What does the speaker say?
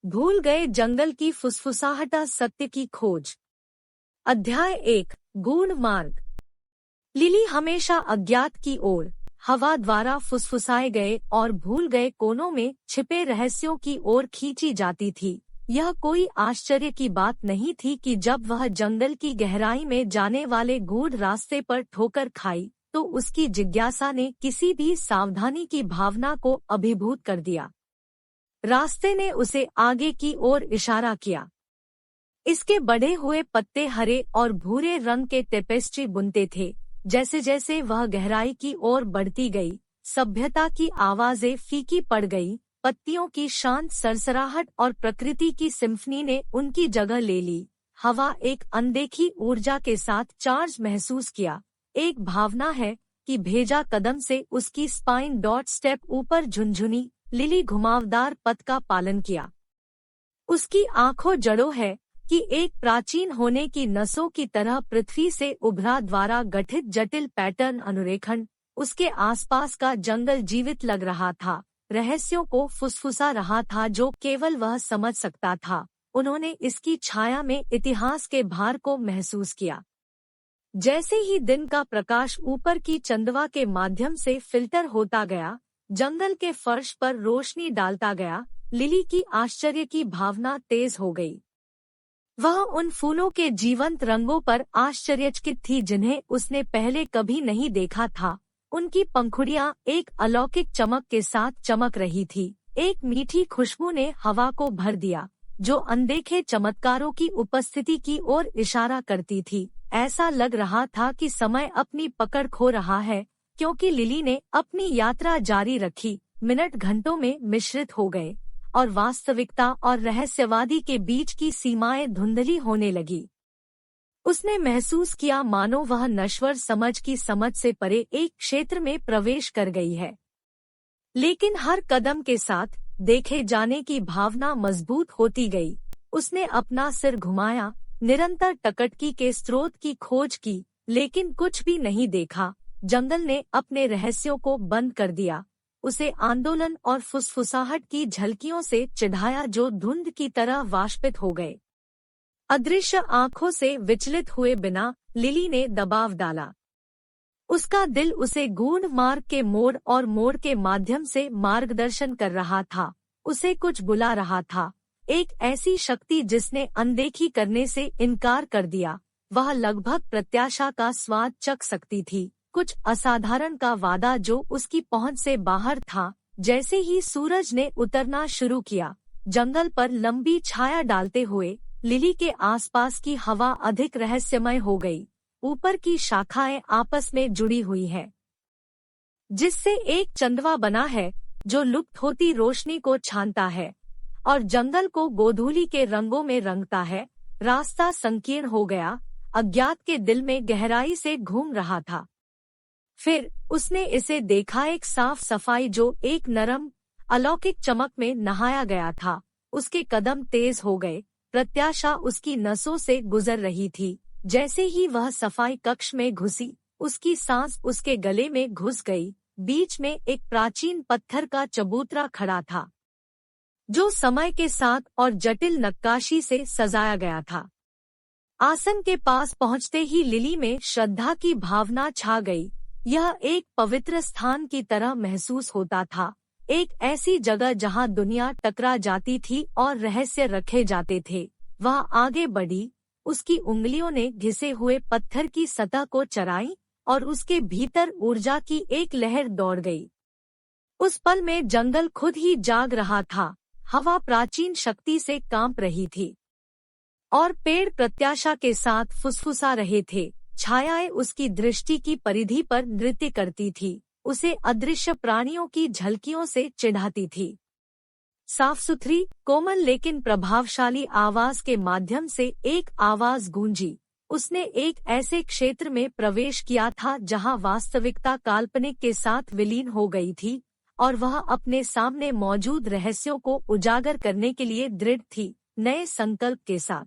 भूल गए जंगल की फुसफुसाहटा सत्य की खोज। अध्याय 1 गूढ़ मार्ग। लिली हमेशा अज्ञात की ओर, हवा द्वारा फुसफुसाए गए और भूल गए कोनों में छिपे रहस्यों की ओर खींची जाती थी। यह कोई आश्चर्य की बात नहीं थी कि जब वह जंगल की गहराई में जाने वाले गूढ़ रास्ते पर ठोकर खाई तो उसकी जिज्ञासा ने किसी भी सावधानी की भावना को अभिभूत कर दिया। रास्ते ने उसे आगे की ओर इशारा किया। इसके बढ़े हुए पत्ते हरे और भूरे रंग के टेपेस्ट्री बुनते थे। जैसे जैसे वह गहराई की ओर बढ़ती गई, सभ्यता की आवाजें फीकी पड़ गई, पत्तियों की शांत सरसराहट और प्रकृति की सिम्फनी ने उनकी जगह ले ली। हवा एक अनदेखी ऊर्जा के साथ चार्ज महसूस किया। एक भावना है कि भेजा कदम से उसकी स्पाइन डॉट स्टेप ऊपर झुनझुनी। लिली घुमावदार पथ का पालन किया। उसकी आंखों जड़ों है कि एक प्राचीन होने की नसों की तरह पृथ्वी से उभरा द्वारा गठित जटिल पैटर्न अनुरेखण। उसके आसपास का जंगल जीवित लग रहा था, रहस्यों को फुसफुसा रहा था जो केवल वह समझ सकता था। उन्होंने इसकी छाया में इतिहास के भार को महसूस किया। जैसे ही दिन का प्रकाश ऊपर की चंदवा के माध्यम से फिल्टर होता गया, जंगल के फर्श पर रोशनी डालता गया, लिली की आश्चर्य की भावना तेज हो गई। वह उन फूलों के जीवंत रंगों पर आश्चर्यचकित थी जिन्हें उसने पहले कभी नहीं देखा था। उनकी पंखुड़ियां एक अलौकिक चमक के साथ चमक रही थी। एक मीठी खुशबू ने हवा को भर दिया, जो अनदेखे चमत्कारों की उपस्थिति की ओर इशारा करती थी। ऐसा लग रहा था कि समय अपनी पकड़ खो रहा है, क्योंकि लिली ने अपनी यात्रा जारी रखी। मिनट घंटों में मिश्रित हो गए और वास्तविकता और रहस्यवादी के बीच की सीमाएं धुंधली होने लगी। उसने महसूस किया मानो वह नश्वर समझ की समझ से परे एक क्षेत्र में प्रवेश कर गई है। लेकिन हर कदम के साथ देखे जाने की भावना मजबूत होती गई। उसने अपना सिर घुमाया, निरंतर टकटकी के स्रोत की खोज की, लेकिन कुछ भी नहीं देखा। जंगल ने अपने रहस्यों को बंद कर दिया। उसे आंदोलन और फुसफुसाहट की झलकियों से चिढ़ाया जो धुंध की तरह वाष्पित हो गए। अदृश्य आंखों से विचलित हुए बिना लिली ने दबाव डाला। उसका दिल उसे गूढ़ मार्ग के मोड़ और मोड़ के माध्यम से मार्गदर्शन कर रहा था। उसे कुछ बुला रहा था, एक ऐसी शक्ति जिसने अनदेखी करने से इनकार कर दिया। वह लगभग प्रत्याशा का स्वाद चख सकती थी, कुछ असाधारण का वादा जो उसकी पहुंच से बाहर था। जैसे ही सूरज ने उतरना शुरू किया, जंगल पर लंबी छाया डालते हुए लिली के आसपास की हवा अधिक रहस्यमय हो गई। ऊपर की शाखाएं आपस में जुड़ी हुई है, जिससे एक चंदवा बना है जो लुप्त होती रोशनी को छानता है और जंगल को गोधूली के रंगों में रंगता है। रास्ता संकीर्ण हो गया, अज्ञात के दिल में गहराई से घूम रहा था। फिर उसने इसे देखा, एक साफ सफाई जो एक नरम अलौकिक चमक में नहाया गया था। उसके कदम तेज हो गए, प्रत्याशा उसकी नसों से गुजर रही थी। जैसे ही वह सफाई कक्ष में घुसी, उसकी सांस उसके गले में घुस गई। बीच में एक प्राचीन पत्थर का चबूतरा खड़ा था, जो समय के साथ और जटिल नक्काशी से सजाया गया था। आसन के पास पहुंचते ही लिली में श्रद्धा की भावना छा गई। यह एक पवित्र स्थान की तरह महसूस होता था, एक ऐसी जगह जहां दुनिया टकरा जाती थी और रहस्य रखे जाते थे। वह आगे बढ़ी, उसकी उंगलियों ने घिसे हुए पत्थर की सतह को चराई और उसके भीतर ऊर्जा की एक लहर दौड़ गई। उस पल में जंगल खुद ही जाग रहा था। हवा प्राचीन शक्ति से कांप रही थी और पेड़ प्रत्याशा के साथ फुसफुसा रहे थे। छायाएं उसकी दृष्टि की परिधि पर नृत्य करती थी, उसे अदृश्य प्राणियों की झलकियों से चिढ़ाती थी। साफ सुथरी, कोमल लेकिन प्रभावशाली आवाज के माध्यम से एक आवाज गूंजी। उसने एक ऐसे क्षेत्र में प्रवेश किया था जहां वास्तविकता काल्पनिक के साथ विलीन हो गई थी और वह अपने सामने मौजूद रहस्यों को उजागर करने के लिए दृढ़ थी, नए संकल्प के साथ।